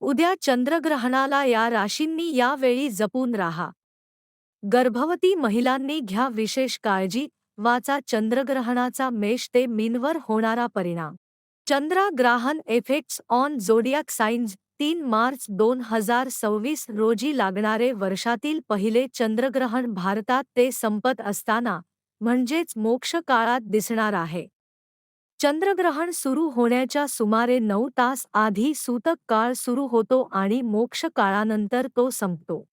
उद्या चंद्रग्रहणाला या राशींनी यावेळी जपून राहा. गर्भवती महिलांनी घ्या विशेष काळजी. वाचा चंद्रग्रहणाचा मेष ते मीनवर होणारा परिणाम. चंद्रग्रहण इफेक्ट्स ऑन झोडियाक साइन्स. 3 मार्च 2026 रोजी लागणारे वर्षातील पहिले चंद्रग्रहण भारतात ते संपत असताना, म्हणजेच मोक्ष काळात दिसणार आहे. चंद्रग्रहण सुरू होण्याच्या सुमारे 9 तास आधी सूतक काळ सुरू होतो आणि मोक्ष काळानंतर तो संपतो.